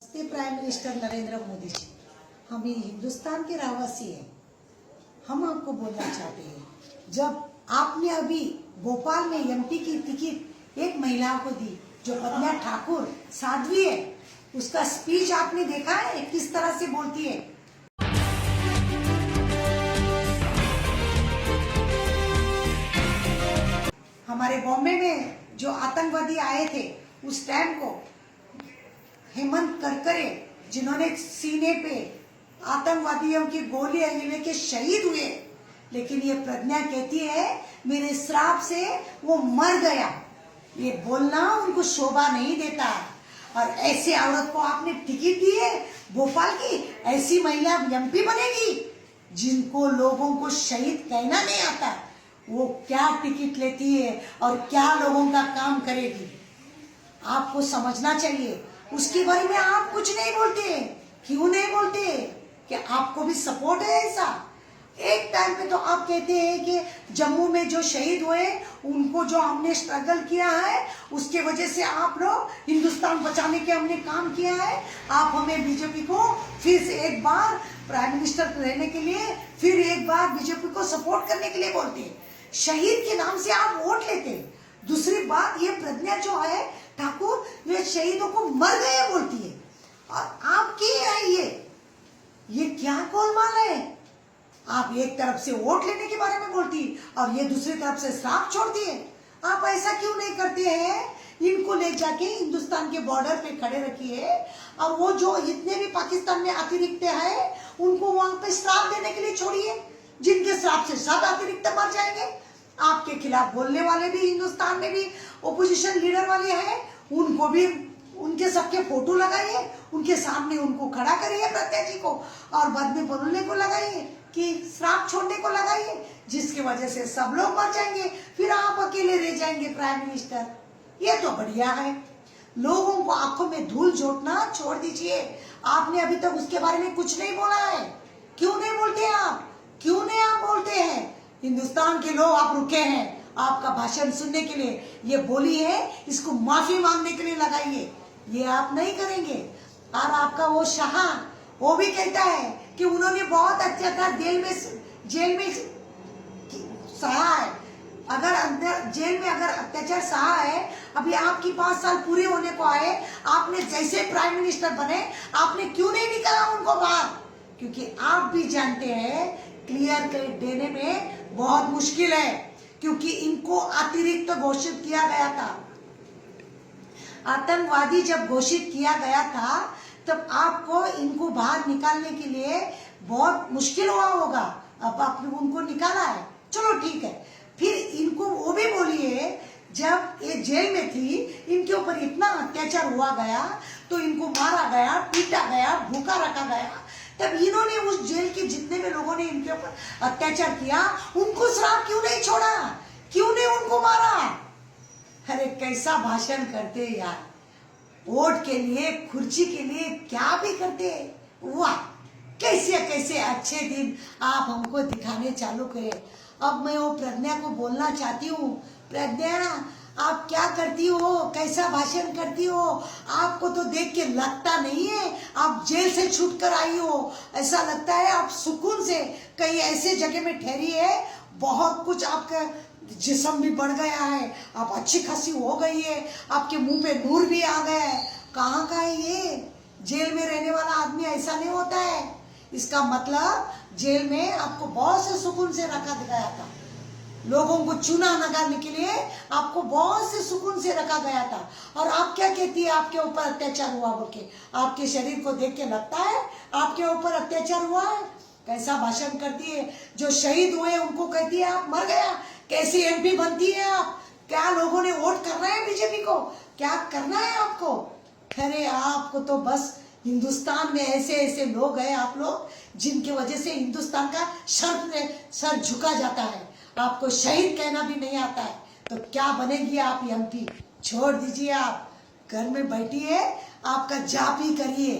नमस्ते prime minister Narendra Modi ji. हम ये हिंदुस्तान के रहवासी हैं। हम आपको बोलना चाहते हैं, जब आपने अभी भोपाल में एमपी की टिकट एक महिला को दी जो प्रज्ञा ठाकुर साध्वी है, उसका स्पीच आपने देखा है किस तरह से बोलती है। हमारे बॉम्बे में जो आतंकवादी आए थे उस टाइम को हेमंत करकरे जिन्होंने सीने पे आतंकवादियों की गोलियां लेके शहीद हुए, लेकिन ये प्रज्ञा कहती है मेरे श्राप से वो मर गया। ये बोलना उनको शोभा नहीं देता। और ऐसे औरत को आपने टिकट दी है भोपाल की, ऐसी महिला एमपी बनेगी जिनको लोगों को शहीद कहना नहीं आता, वो क्या टिकट लेती है और क्या लोगों का काम करेगी। आपको समझना चाहिए। उसके बारे में आप कुछ नहीं बोलते। क्यों नहीं बोलते? कि आपको भी सपोर्ट है ऐसा। एक टाइम पे तो आप कहते हैं कि जम्मू में जो शहीद हुए उनको जो हमने स्ट्रगल किया है उसके वजह से आप लोग हिंदुस्तान बचाने के हमने काम किया है। आप हमें बीजेपी को फिर से एक बार प्राइम मिनिस्टर रहने के लिए, फिर एक बार बीजेपी को सपोर्ट करने के लिए बोलते हैं। शहीद के नाम से आप वोट लेते हैं। दूसरी बात, ये प्रज्ञा जो है ठाकुर, वे शहीदों को मर गए बोलती है। और आपकी है ये क्या गोलमाल है? आप एक तरफ से वोट लेने के बारे में बोलती और ये दूसरी तरफ से श्राप छोड़ती है। आप ऐसा क्यों नहीं करते हैं? इनको ले जाके हिंदुस्तान के बॉर्डर पे खड़े रखिए और वो जो जितने भी पाकिस्तान में अतिरिक्त है उनको वहां पे श्राप देने के लिए छोड़िए, जिनके श्राप से सब अतिरिक्त मर जाएंगे। आपके खिलाफ बोलने वाले भी हिंदुस्तान में भी ओपोजिशन लीडर वाले हैं, उनको भी उनके सबके फोटो लगाइए, उनके सामने उनको खड़ा करिए प्रज्ञा जी को, और बाद में बोलने को लगाइए कि श्राप छोड़ने को लगाइए, जिसकी वजह से सब लोग मर जाएंगे, फिर आप अकेले रह जाएंगे प्राइम मिनिस्टर। ये तो बढ़िया है। लोगों को आंखों में धूल झोंकना छोड़ दीजिए। आपने अभी तक उसके बारे में कुछ नहीं बोला है। क्यों नहीं बोलते आप? क्यों नहीं आप बोलते हैं? हिंदुस्तान के लोग आप रुके हैं आपका भाषण सुनने के लिए। ये बोली है, इसको माफी मांगने के लिए लगाइए। ये आप नहीं करेंगे। और आपका वो शाह, वो भी कहता है कि उन्होंने बहुत अत्याचार जेल में सहा है। अगर अंदर जेल में अगर अत्याचार सहा है, अभी आपकी 5 साल पूरे होने को आए, आपने जैसे प्राइम मिनिस्टर बने आपने क्यों नहीं निकाला उनको बाहर? क्योंकि आप भी जानते हैं क्लियर कट देने में बहुत मुश्किल है, क्योंकि इनको अतिरिक्त घोषित किया गया था। आतंकवादी जब घोषित किया गया था तब आपको इनको बाहर निकालने के लिए बहुत मुश्किल हुआ होगा। अब आपने उनको निकाला है, चलो ठीक है। फिर इनको वो भी बोलिए, जब ये जेल में थी इनके ऊपर इतना अत्याचार हुआ गया तो इनको मारा गया, पीटा गया, भूखा रखा गया, तब इन्होंने उस जेल के जितने भी लोगों ने इनके ऊपर अत्याचार किया उनको श्राप क्यों नहीं छोड़ा? क्यों नहीं उनको मारा? अरे कैसा भाषण करते यार। वोट के लिए, कुर्सी के लिए क्या भी करते। वाह, कैसे कैसे अच्छे दिन आप हमको दिखाने चालू करे। अब मैं वो प्रज्ञा को बोलना चाहती हूँ, प्रज्ञा आप क्या करती हो, कैसा भाषण करती हो? आपको तो देख के लगता नहीं है आप जेल से छूट कर आई हो। ऐसा लगता है आप सुकून से कहीं ऐसे जगह में ठहरी है। बहुत कुछ आपका जिस्म भी बढ़ गया है, आप अच्छी खासी हो गई है, आपके मुंह पे नूर भी आ गया है। कहाँ का है ये? जेल में रहने वाला आदमी ऐसा नहीं होता है। इसका मतलब जेल में आपको बहुत से सुकून से रखा गया था। लोगों को चुना नगारने के लिए आपको बहुत से सुकून से रखा गया था। और आप क्या कहती है आपके ऊपर अत्याचार हुआ बोल के? आपके शरीर को देख के लगता है आपके ऊपर अत्याचार हुआ है? कैसा भाषण करती है। जो शहीद हुए उनको कहती है आप मर गया। कैसी एमपी बनती है आप? क्या लोगों ने वोट करना है बीजेपी को? क्या करना है आपको? अरे आपको तो बस हिंदुस्तान में ऐसे ऐसे लोग हैं आप लोग, जिनकी वजह से हिंदुस्तान का सर झुका जाता है। आपको शहीद कहना भी नहीं आता है तो क्या बनेगी आप एमपी? छोड़ दीजिए, आप घर में बैठिए, आपका जाप ही करिए।